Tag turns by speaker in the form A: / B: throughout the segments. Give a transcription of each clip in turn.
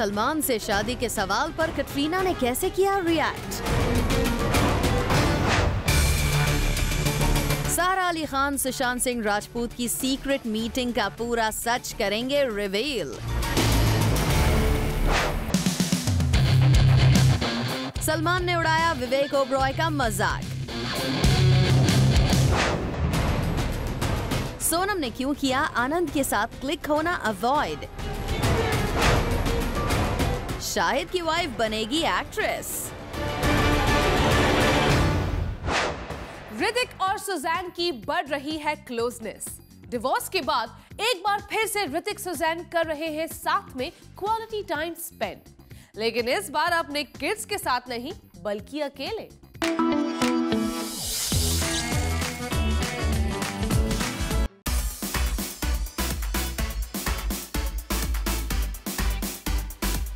A: सलमान से शादी के सवाल पर कटरीना ने कैसे किया रिएक्ट। सारा अली खान सुशांत सिंह राजपूत की सीक्रेट मीटिंग का पूरा सच करेंगे रिवील। सलमान ने उड़ाया विवेक ओबरॉय का मजाक। सोनम ने क्यों किया आनंद के साथ क्लिक होना अवॉइड। शाहिद की वाइफ बनेगी एक्ट्रेस।
B: ऋतिक और सुजैन की बढ़ रही है क्लोजनेस। डिवोर्स के बाद एक बार फिर से ऋतिक सुजैन कर रहे हैं साथ में क्वालिटी टाइम स्पेंड, लेकिन इस बार अपने किड्स के साथ नहीं बल्कि अकेले।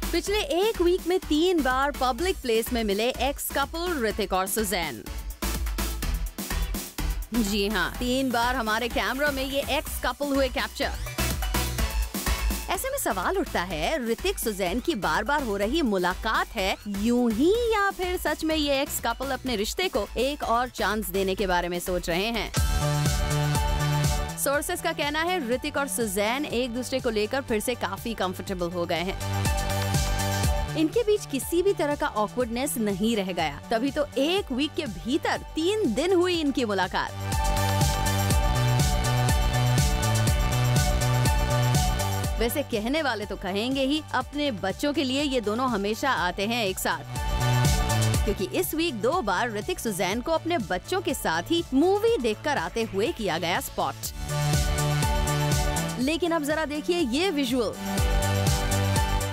A: पिछले एक वीक में 3 बार पब्लिक प्लेस में मिले एक्स कपल ऋतिक और सुजैन। जी हाँ, 3 बार हमारे कैमरा में ये एक्स कपल हुए कैप्चर। ऐसे में सवाल उठता है, ऋतिक सुजैन की बार बार हो रही मुलाकात है यूं ही, या फिर सच में ये एक्स कपल अपने रिश्ते को एक और चांस देने के बारे में सोच रहे हैं। सोर्सेस का कहना है ऋतिक और सुजैन एक दूसरे को लेकर फिर से काफी कंफर्टेबल हो गए हैं। इनके बीच किसी भी तरह का ऑकवर्डनेस नहीं रह गया, तभी तो एक वीक के भीतर 3 दिन हुई इनकी मुलाकात। वैसे कहने वाले तो कहेंगे ही, अपने बच्चों के लिए ये दोनों हमेशा आते हैं एक साथ, क्योंकि इस वीक 2 बार ऋतिक सुजैन को अपने बच्चों के साथ ही मूवी देखकर आते हुए किया गया स्पॉट। लेकिन अब जरा देखिए ये विजुअल।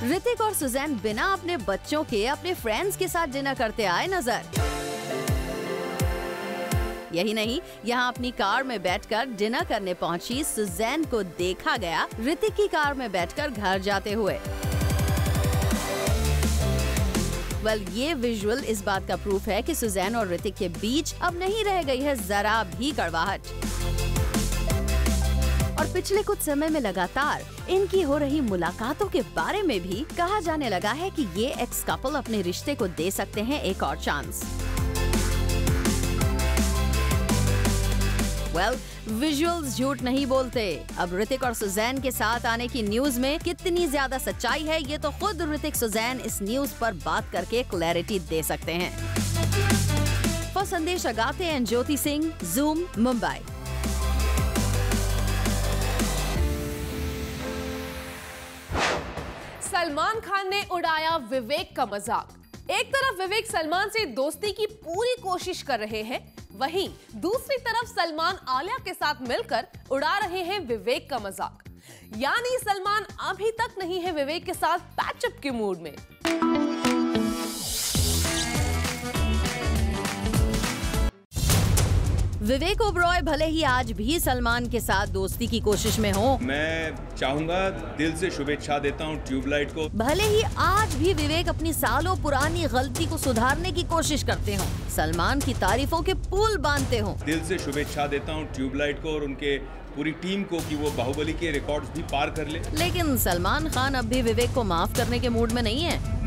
A: ऋतिक और सुजैन बिना अपने बच्चों के अपने फ्रेंड्स के साथ डिनर करते आए नजर। यही नहीं, यहाँ अपनी कार में बैठकर डिनर करने पहुंची सुजैन को देखा गया ऋतिक की कार में बैठकर घर जाते हुए। ये विजुअल इस बात का प्रूफ है कि सुजैन और ऋतिक के बीच अब नहीं रह गई है जरा भी कड़वाहट। और पिछले कुछ समय में लगातार इनकी हो रही मुलाकातों के बारे में भी कहा जाने लगा है कि ये एक्स कपल अपने रिश्ते को दे सकते हैं एक और चांस। विजुअल्स झूठ नहीं बोलते। अब ऋतिक और सुजैन के साथ आने की न्यूज में कितनी ज्यादा सच्चाई है, ये तो खुद ऋतिक सुजैन इस न्यूज पर बात करके क्लैरिटी दे सकते हैं। For Sandesh Agate and Jyoti Singh, Zoom, Mumbai.
B: Salman Khan ने उड़ाया विवेक का मजाक। एक तरफ विवेक सलमान से दोस्ती की पूरी कोशिश कर रहे हैं, वहीं दूसरी तरफ सलमान आलिया के साथ मिलकर उड़ा रहे हैं विवेक का मजाक। यानी सलमान अभी तक नहीं है विवेक के साथ पैचअप के मूड में।
A: विवेक ओबरॉय भले ही आज भी सलमान के साथ दोस्ती की कोशिश में हो।
C: मैं चाहूंगा, दिल से शुभेच्छा देता हूं ट्यूबलाइट को।
A: भले ही आज भी विवेक अपनी सालों पुरानी गलती को सुधारने की कोशिश करते हो, सलमान की तारीफों के पुल बांधते हो।
C: दिल से शुभेच्छा देता हूं ट्यूबलाइट को और उनके पूरी टीम को कि वो बाहुबली के रिकॉर्ड्स भी पार कर ले।
A: लेकिन सलमान खान अब भी विवेक को माफ करने के मूड में नहीं है।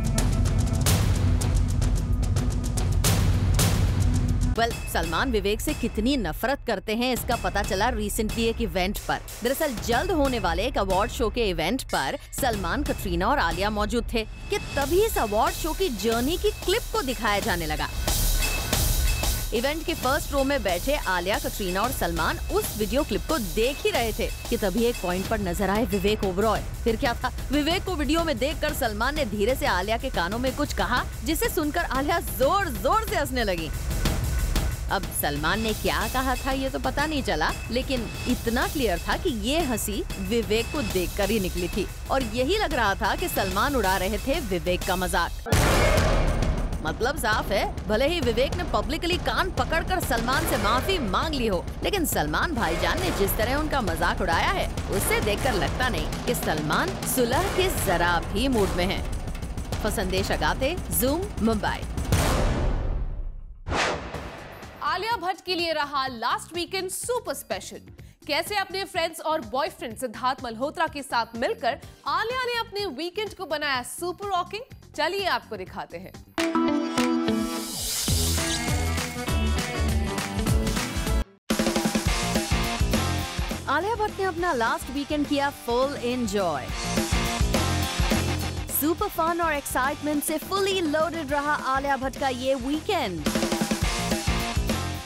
A: सलमान विवेक से कितनी नफरत करते हैं इसका पता चला रिसेंटली एक इवेंट पर। दरअसल जल्द होने वाले एक अवार्ड शो के इवेंट पर सलमान, कटरीना और आलिया मौजूद थे कि तभी इस अवार्ड शो की जर्नी की क्लिप को दिखाया जाने लगा। इवेंट के फर्स्ट रो में बैठे आलिया, कटरीना और सलमान उस वीडियो क्लिप को देख ही रहे थे कि तभी एक पॉइंट पर नजर आए विवेक ओबरॉय। फिर क्या था, विवेक को वीडियो में देखकर सलमान ने धीरे से आलिया के कानों में कुछ कहा, जिसे सुनकर आलिया जोर जोर से हंसने लगी। अब सलमान ने क्या कहा था ये तो पता नहीं चला, लेकिन इतना क्लियर था कि ये हंसी विवेक को देखकर ही निकली थी और यही लग रहा था कि सलमान उड़ा रहे थे विवेक का मजाक। मतलब साफ है, भले ही विवेक ने पब्लिकली कान पकड़कर सलमान से माफी मांग ली हो, लेकिन सलमान भाईजान ने जिस तरह उनका मजाक उड़ाया है उससे देखकर लगता नहीं कि सलमान सुलह के जरा भी मूड में है। For Sandesh अगाते, zoom, Mumbai.
B: आलिया भट्ट के लिए रहा लास्ट वीकेंड सुपर स्पेशल। कैसे अपने फ्रेंड्स और बॉयफ्रेंड सिद्धार्थ मल्होत्रा के साथ मिलकर आलिया ने अपने वीकेंड को बनाया सुपर रॉकिंग, चलिए आपको दिखाते हैं।
A: आलिया भट्ट ने अपना लास्ट वीकेंड किया फुल एंजॉय। सुपर फन और एक्साइटमेंट से फुली लोडेड रहा आलिया भट्ट का ये वीकेंड।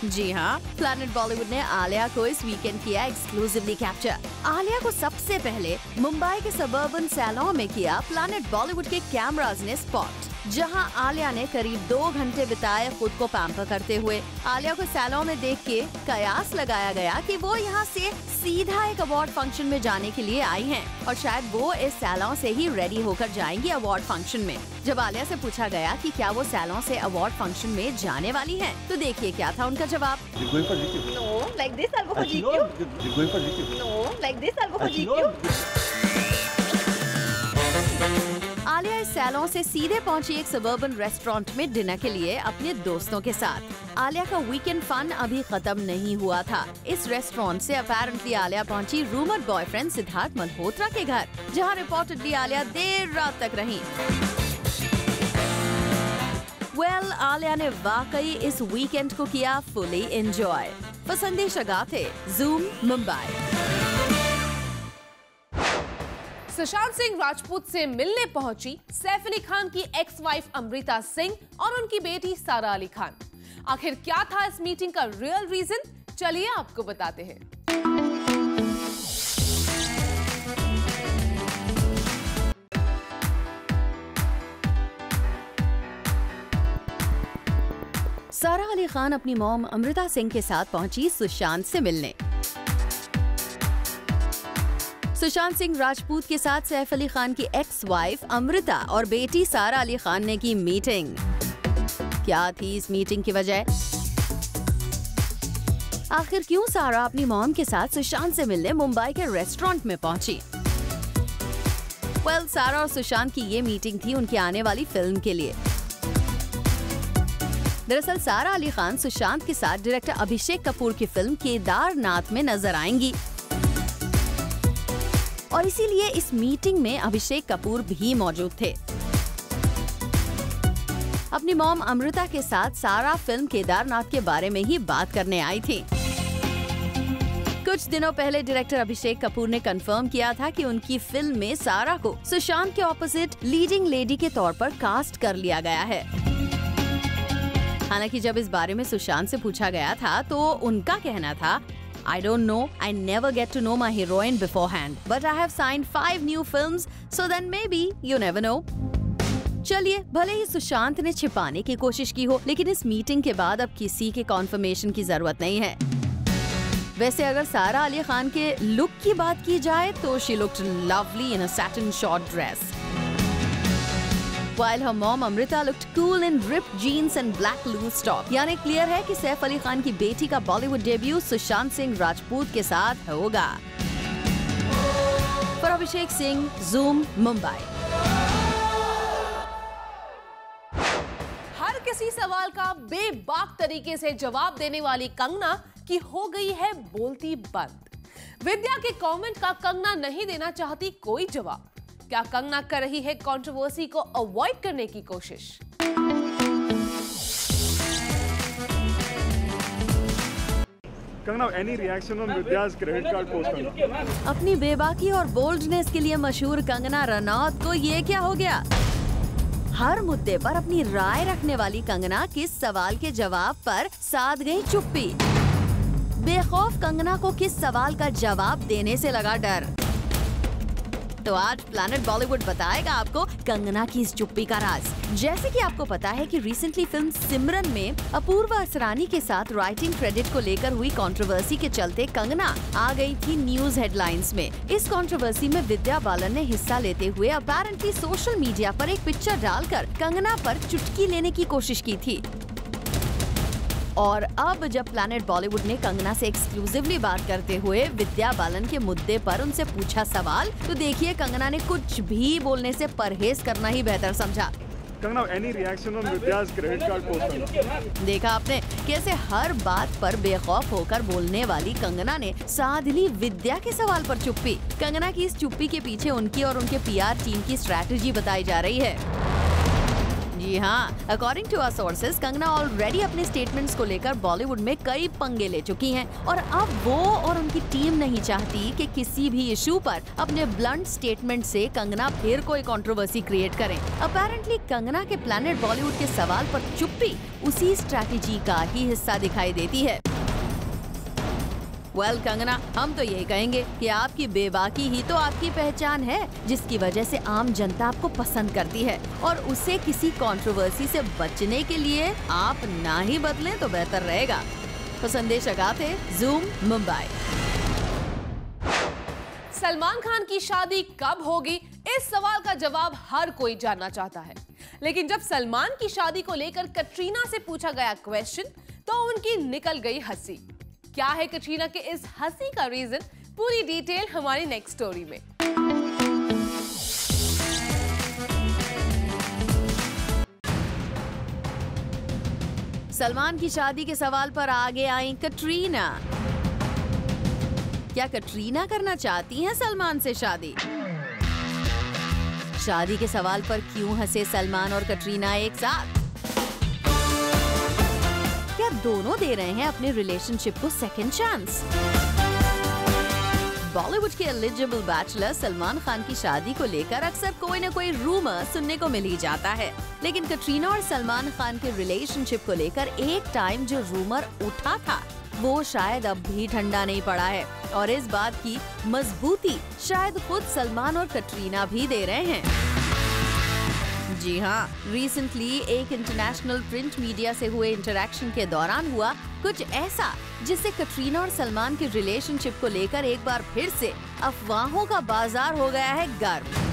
A: जी हाँ, प्लैनेट बॉलीवुड ने आलिया को इस वीकेंड किया एक्सक्लूसिवली कैप्चर। आलिया को सबसे पहले मुंबई के सबर्बन सैलॉन में किया प्लैनेट बॉलीवुड के कैमराज ने स्पॉट, जहां आलिया ने करीब 2 घंटे बिताए खुद को पैम्पर करते हुए। आलिया को सैलॉन में देख के कयास लगाया गया कि वो यहाँ से सीधा एक अवार्ड फंक्शन में जाने के लिए आई हैं और शायद वो इस सैलॉन से ही रेडी होकर जाएंगी अवार्ड फंक्शन में। जब आलिया से पूछा गया कि क्या वो सैलॉन से अवार्ड फंक्शन में जाने वाली हैं, तो देखिए क्या था उनका जवाब। आलिया इस सैलॉन से सीधे पहुंची एक सबर्बन रेस्टोरेंट में डिनर के लिए अपने दोस्तों के साथ। आलिया का वीकेंड फन अभी खत्म नहीं हुआ था। इस रेस्टोरेंट से अपेरेंटली आलिया पहुंची रूमर्ड बॉयफ्रेंड सिद्धार्थ मल्होत्रा के घर, जहां रिपोर्टेडली आलिया देर रात तक रही। आलिया ने वाकई इस वीकेंड को किया फुली एंजॉय। for संदेश अगाथे, Zoom, मुंबई।
B: सुशांत सिंह राजपूत से मिलने पहुंची सैफ अली खान की एक्स वाइफ अमृता सिंह और उनकी बेटी सारा अली खान। आखिर क्या था इस मीटिंग का रियल रीजन, चलिए आपको बताते हैं।
A: सारा अली खान अपनी मॉम अमृता सिंह के साथ पहुंची सुशांत से मिलने। सुशांत सिंह राजपूत के साथ सैफ अली खान की एक्स वाइफ अमृता और बेटी सारा अली खान ने की मीटिंग। क्या थी इस मीटिंग की वजह? आखिर क्यों सारा अपनी मॉम के साथ सुशांत से मिलने मुंबई के रेस्टोरेंट में पहुंची? सारा और सुशांत की ये मीटिंग थी उनकी आने वाली फिल्म के लिए। दरअसल सारा अली खान सुशांत के साथ डायरेक्टर अभिषेक कपूर की फिल्म केदारनाथ में नजर आएंगी और इसीलिए इस मीटिंग में अभिषेक कपूर भी मौजूद थे। अपनी मॉम अमृता के साथ सारा फिल्म केदारनाथ के बारे में ही बात करने आई थी। कुछ दिनों पहले डायरेक्टर अभिषेक कपूर ने कंफर्म किया था कि उनकी फिल्म में सारा को सुशांत के ऑपोजिट लीडिंग लेडी के तौर पर कास्ट कर लिया गया है। हालांकि जब इस बारे में सुशांत से पूछा गया था तो उनका कहना था, I don't know, I never get to know my heroine beforehand, but I have signed 5 new films, so then maybe you never know. चलिए, भले ही सुशांत ने छिपाने की कोशिश की हो, लेकिन इस मीटिंग के बाद अब किसी के कॉन्फर्मेशन की जरूरत नहीं है। वैसे अगर सारा अली खान के लुक की बात की जाए तो she looked lovely in a satin short dress, while her mom Amrita looked cool in ripped jeans and black loose top। यानी क्लियर है कि सैफ अली खान की बेटी का बॉलीवुड डेब्यू सुशांत सिंह राजपूत के साथ होगा। पर अभिषेक सिंह, Zoom, मुंबई।
B: हर किसी सवाल का बेबाक तरीके से जवाब देने वाली कंगना की हो गई है बोलती बंद। विद्या के कमेंट का कंगना नहीं देना चाहती कोई जवाब। क्या कंगना कर रही है कंट्रोवर्सी को अवॉइड करने की कोशिश?
D: Kangana, any reaction on Vidya's credit card post?
A: अपनी बेबाकी और बोल्डनेस के लिए मशहूर कंगना रनौत को ये क्या हो गया? हर मुद्दे पर अपनी राय रखने वाली कंगना किस सवाल के जवाब पर साध गई चुप्पी। बेखौफ कंगना को किस सवाल का जवाब देने से लगा डर? तो आज प्लैनेट बॉलीवुड बताएगा आपको कंगना की इस चुप्पी का राज। जैसे कि आपको पता है कि रिसेंटली फिल्म सिमरन में अपूर्वा असरानी के साथ राइटिंग क्रेडिट को लेकर हुई कंट्रोवर्सी के चलते कंगना आ गई थी न्यूज हेडलाइंस में। इस कंट्रोवर्सी में विद्या बालन ने हिस्सा लेते हुए अपेरेंटली सोशल मीडिया पर एक पिक्चर डालकर कंगना पर चुटकी लेने की कोशिश की थी। और अब जब प्लैनेट बॉलीवुड ने कंगना से एक्सक्लूसिवली बात करते हुए विद्या बालन के मुद्दे पर उनसे पूछा सवाल, तो देखिए कंगना ने कुछ भी बोलने से परहेज करना ही बेहतर समझा।
D: Kangana, any reaction on Vidya's credit card post?
A: देखा आपने कैसे हर बात पर बेखौफ होकर बोलने वाली कंगना ने साध ली विद्या के सवाल पर चुप्पी। कंगना की इस चुप्पी के पीछे उनकी और उनके पीआर टीम की स्ट्रैटेजी बताई जा रही है। जी हाँ, according to our sources, Kangana already अपने स्टेटमेंट्स को लेकर बॉलीवुड में कई पंगे ले चुकी हैं और अब वो और उनकी टीम नहीं चाहती कि किसी भी इशू पर अपने ब्लंट स्टेटमेंट से कंगना फिर कोई कंट्रोवर्सी क्रिएट करें। अपेरेंटली कंगना के प्लैनेट बॉलीवुड के सवाल पर चुप्पी उसी स्ट्रैटेजी का ही हिस्सा दिखाई देती है। वेल कंगना, हम तो ये कहेंगे कि आपकी बेबाकी ही तो आपकी पहचान है, जिसकी वजह से आम जनता आपको पसंद करती है और उसे किसी कंट्रोवर्सी से बचने के लिए आप ना ही बदलें तो बेहतर रहेगा। तो संदेश अगाथे, ज़ूम, मुंबई।
B: सलमान खान की शादी कब होगी, इस सवाल का जवाब हर कोई जानना चाहता है। लेकिन जब सलमान की शादी को लेकर कटरीना से पूछा गया क्वेश्चन तो उनकी निकल गई हंसी। क्या है कटरीना के इस हंसी का रीजन, पूरी डिटेल हमारी नेक्स्ट स्टोरी में।
A: सलमान की शादी के सवाल पर आगे आई कटरीना। क्या कटरीना करना चाहती हैं सलमान से शादी? शादी के सवाल पर क्यों हंसे सलमान और कटरीना एक साथ? क्या दोनों दे रहे हैं अपने रिलेशनशिप को सेकंड चांस? बॉलीवुड के एलिजिबल बैचलर सलमान खान की शादी को लेकर अक्सर कोई न कोई रूमर सुनने को मिल ही जाता है, लेकिन कटरीना और सलमान खान के रिलेशनशिप को लेकर एक टाइम जो रूमर उठा था वो शायद अब भी ठंडा नहीं पड़ा है और इस बात की मजबूती शायद खुद सलमान और कटरीना भी दे रहे हैं। जी हाँ, रिसेंटली एक इंटरनेशनल प्रिंट मीडिया से हुए इंटरैक्शन के दौरान हुआ कुछ ऐसा जिससे कटरीना और सलमान के रिलेशनशिप को लेकर एक बार फिर से अफवाहों का बाजार हो गया है गर्म।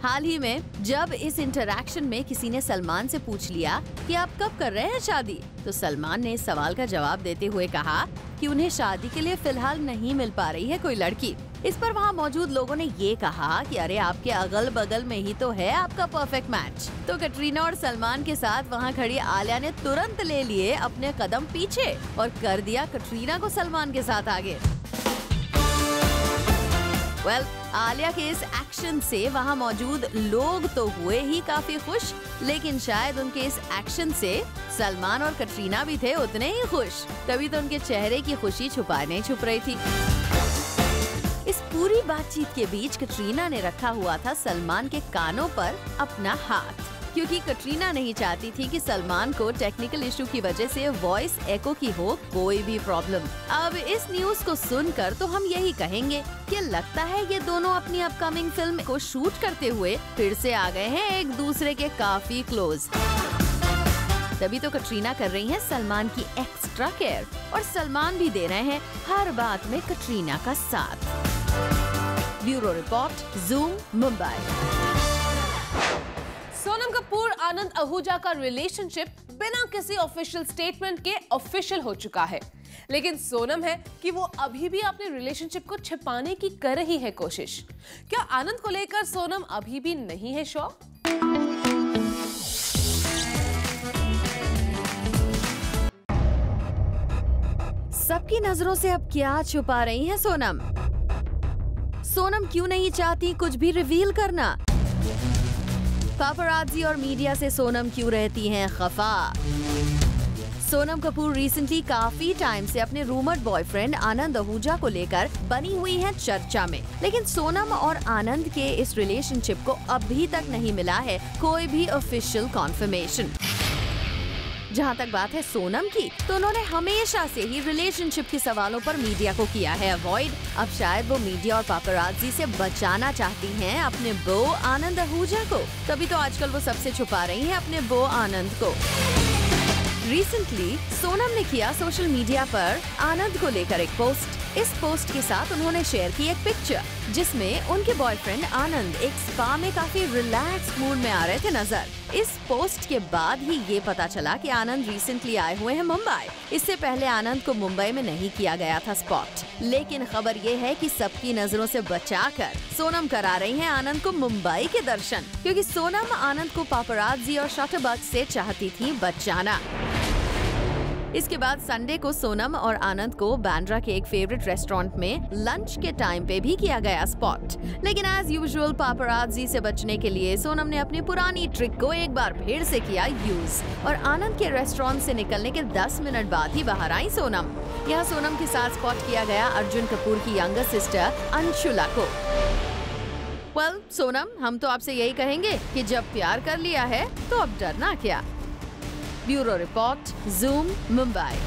A: हाल ही में जब इस इंटरैक्शन में किसी ने सलमान से पूछ लिया कि आप कब कर रहे हैं शादी, तो सलमान ने इस सवाल का जवाब देते हुए कहा कि उन्हें शादी के लिए फिलहाल नहीं मिल पा रही है कोई लड़की। इस पर वहाँ मौजूद लोगों ने ये कहा कि अरे आपके अगल बगल में ही तो है आपका परफेक्ट मैच। तो कटरीना और सलमान के साथ वहाँ खड़ी आलिया ने तुरंत ले लिए अपने कदम पीछे और कर दिया कटरीना को सलमान के साथ आगे। वेल, आलिया के इस एक्शन से वहाँ मौजूद लोग तो हुए ही काफी खुश, लेकिन शायद उनके इस एक्शन से सलमान और कटरीना भी थे उतने ही खुश। तभी तो उनके चेहरे की खुशी छुपाने छुप रही थी। इस पूरी बातचीत के बीच कटरीना ने रखा हुआ था सलमान के कानों पर अपना हाथ, क्योंकि कटरीना नहीं चाहती थी कि सलमान को टेक्निकल इशू की वजह से वॉइस एको की हो कोई भी प्रॉब्लम। अब इस न्यूज को सुनकर तो हम यही कहेंगे कि लगता है ये दोनों अपनी अपकमिंग फिल्म को शूट करते हुए फिर से आ गए हैं एक दूसरे के काफी क्लोज। तभी तो कटरीना कर रही हैं सलमान की एक्स्ट्रा केयर और सलमान भी दे रहे हैं हर बात में कटरीना का साथ। Bureau report, Zoom, Mumbai.
B: Sonam Kapoor Anand Ahuja का रिलेशनशिप बिना किसी ऑफिशियल स्टेटमेंट के ऑफिशियल हो चुका है, लेकिन सोनम है कि वो अभी भी अपने रिलेशनशिप को छिपाने की कर रही है कोशिश। क्या आनंद को लेकर सोनम अभी भी नहीं है श्योर?
A: सबकी नजरों से अब क्या छुपा रही हैं सोनम? सोनम क्यों नहीं चाहती कुछ भी रिवील करना? पापराजी और मीडिया से सोनम क्यों रहती हैं खफा? सोनम कपूर रिसेंटली काफी टाइम से अपने रूमर्ड बॉयफ्रेंड आनंद आहूजा को लेकर बनी हुई हैं चर्चा में, लेकिन सोनम और आनंद के इस रिलेशनशिप को अभी तक नहीं मिला है कोई भी ऑफिशियल कॉन्फर्मेशन। जहाँ तक बात है सोनम की, तो उन्होंने हमेशा से ही रिलेशनशिप के सवालों पर मीडिया को किया है अवॉइड। अब शायद वो मीडिया और पापराजी से बचाना चाहती हैं अपने बो आनंद आहूजा को, तभी तो आजकल वो सबसे छुपा रही हैं अपने बो आनंद को। रिसेंटली सोनम ने किया सोशल मीडिया पर आनंद को लेकर एक पोस्ट। इस पोस्ट के साथ उन्होंने शेयर की एक पिक्चर जिसमें उनके बॉयफ्रेंड आनंद एक स्पा में काफी रिलैक्स मूड में आ रहे थे नजर। इस पोस्ट के बाद ही ये पता चला कि आनंद रिसेंटली आए हुए हैं मुंबई। इससे पहले आनंद को मुंबई में नहीं किया गया था स्पॉट, लेकिन खबर ये है कि सबकी नजरों से बचाकर सोनम करा रही हैं आनंद को मुंबई के दर्शन, क्योंकि सोनम आनंद को पापराजी और शटरबग से चाहती थी बचाना। इसके बाद संडे को सोनम और आनंद को बांद्रा के एक फेवरेट रेस्टोरेंट में लंच के टाइम पे भी किया गया स्पॉट, लेकिन एज यूजुअल पापराजी से बचने के लिए सोनम ने अपनी पुरानी ट्रिक को एक बार फिर से किया यूज और आनंद के रेस्टोरेंट से निकलने के 10 मिनट बाद ही बाहर आई सोनम। यहाँ सोनम के साथ स्पॉट किया गया अर्जुन कपूर की यंगर सिस्टर अंशुला को। वेल सोनम, हम तो आपसे यही कहेंगे कि जब प्यार कर लिया है तो अब डरना क्या। Bureau report, Zoom, Mumbai.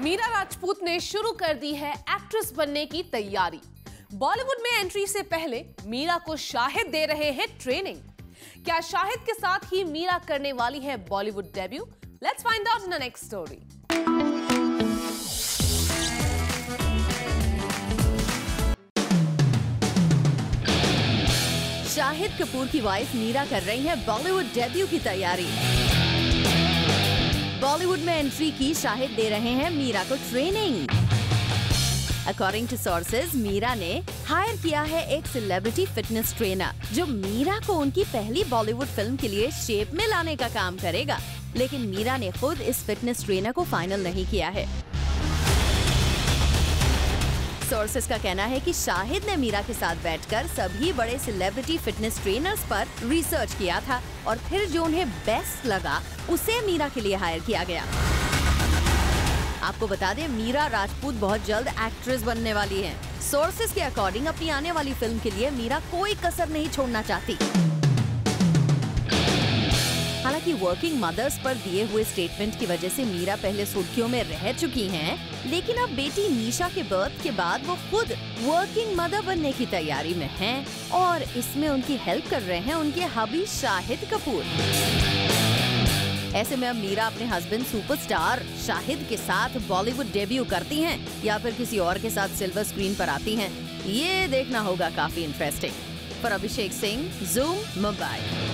B: Mira Rajput ने शुरू कर दी है एक्ट्रेस बनने की तैयारी। बॉलीवुड में एंट्री से पहले मीरा को शाहिद दे रहे हैं ट्रेनिंग। क्या शाहिद के साथ ही मीरा करने वाली है Bollywood debut? Let's find out in the next story.
A: Shahid Kapoor की वाइफ मीरा कर रही है बॉलीवुड डेब्यू की तैयारी। बॉलीवुड में एंट्री की शाहिद दे रहे हैं मीरा को training. According to sources, Mira ने हायर किया है एक सेलिब्रिटी फिटनेस ट्रेनर जो मीरा को उनकी पहली बॉलीवुड फिल्म के लिए शेप में लाने का काम करेगा, लेकिन मीरा ने खुद इस फिटनेस ट्रेनर को फाइनल नहीं किया है। सोर्सेस का कहना है कि शाहिद ने मीरा के साथ बैठकर सभी बड़े सेलिब्रिटी फिटनेस ट्रेनर्स पर रिसर्च किया था और फिर जो उन्हें बेस्ट लगा उसे मीरा के लिए हायर किया गया। आपको बता दें, मीरा राजपूत बहुत जल्द एक्ट्रेस बनने वाली हैं। सोर्सेस के अकॉर्डिंग अपनी आने वाली फिल्म के लिए मीरा कोई कसर नहीं छोड़ना चाहती। हालांकि वर्किंग मदर्स पर दिए हुए स्टेटमेंट की वजह से मीरा पहले सुर्खियों में रह चुकी हैं, लेकिन अब बेटी निशा के बर्थ के बाद वो खुद वर्किंग मदर बनने की तैयारी में हैं और इसमें उनकी हेल्प कर रहे हैं उनके हबी शाहिद कपूर। ऐसे में अब मीरा अपने हस्बैंड सुपरस्टार शाहिद के साथ बॉलीवुड डेब्यू करती हैं या फिर किसी और के साथ सिल्वर स्क्रीन पर आती हैं, ये देखना होगा काफी इंटरेस्टिंग। पर अभिषेक सिंह, ज़ूम, मुंबई।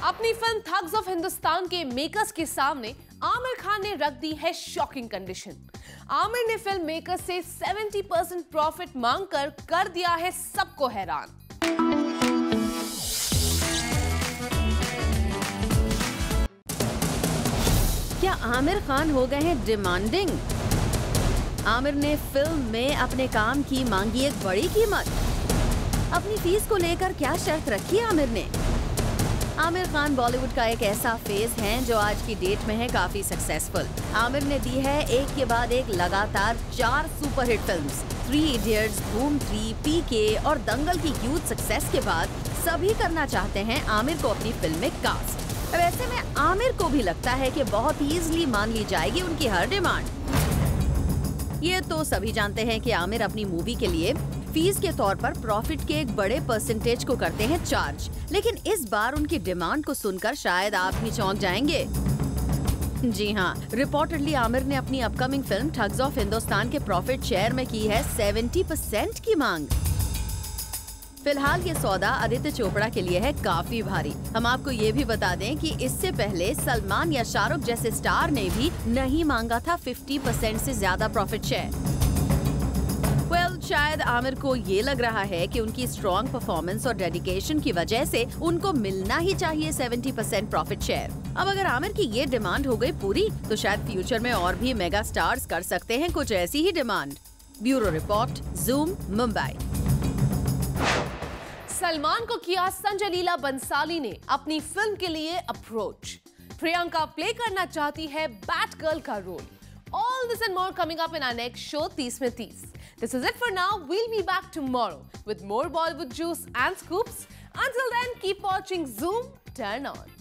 B: अपनी फिल्म थग्स ऑफ हिंदुस्तान के मेकर्स के सामने आमिर खान ने रख दी है शॉकिंग कंडीशन। आमिर ने फिल्म मेकर्स से 70% प्रॉफिट मांगकर कर दिया है सबको हैरान।
A: क्या आमिर खान हो गए हैं डिमांडिंग? आमिर ने फिल्म में अपने काम की मांगी एक बड़ी कीमत। अपनी फीस को लेकर क्या शर्त रखी आमिर ने? आमिर खान बॉलीवुड का एक ऐसा फेस है जो आज की डेट में है काफी सक्सेसफुल। आमिर ने दी है एक के बाद एक लगातार 4 सुपरहिट फिल्म्स। 3 इडियट्स, धूम 3, पीके और दंगल की ह्यूज सक्सेस के बाद सभी करना चाहते हैं आमिर को अपनी फिल्म में कास्ट। अब ऐसे में आमिर को भी लगता है कि बहुत इजीली मान ली जाएगी उनकी हर डिमांड। ये तो सभी जानते हैं कि आमिर अपनी मूवी के लिए फीस के तौर पर प्रॉफिट के एक बड़े परसेंटेज को करते हैं चार्ज, लेकिन इस बार उनकी डिमांड को सुनकर शायद आप भी चौंक जाएंगे। जी हाँ, रिपोर्टेडली आमिर ने अपनी upcoming film thugs of Hindustan के प्रॉफिट शेयर में की है 70% की मांग। फिलहाल ये सौदा आदित्य चोपड़ा के लिए है काफी भारी। हम आपको ये भी बता दें कि इससे पहले सलमान या शाहरुख जैसे स्टार ने भी नहीं मांगा था 50% से ज्यादा प्रॉफिट शेयर। शायद आमिर को ये लग रहा है कि उनकी स्ट्रॉन्ग परफॉर्मेंस और डेडिकेशन की वजह से उनको मिलना ही चाहिए 70% प्रॉफिट शेयर। अब अगर आमिर की ये डिमांड हो गई पूरी तो शायद फ्यूचर में और भी मेगा स्टार्स कर सकते हैं कुछ ऐसी ही demand. Bureau report, Zoom, Mumbai.
B: Salman को किया संजय लीला बंसाली ने अपनी फिल्म के लिए अप्रोच। प्रियंका प्ले करना चाहती है बैट गर्ल का role. All this and more coming up in our next show, 30 में 30. This is it for now. We'll be back tomorrow with more Bollywood juice and scoops. Until then, keep watching Zoom. Turn on.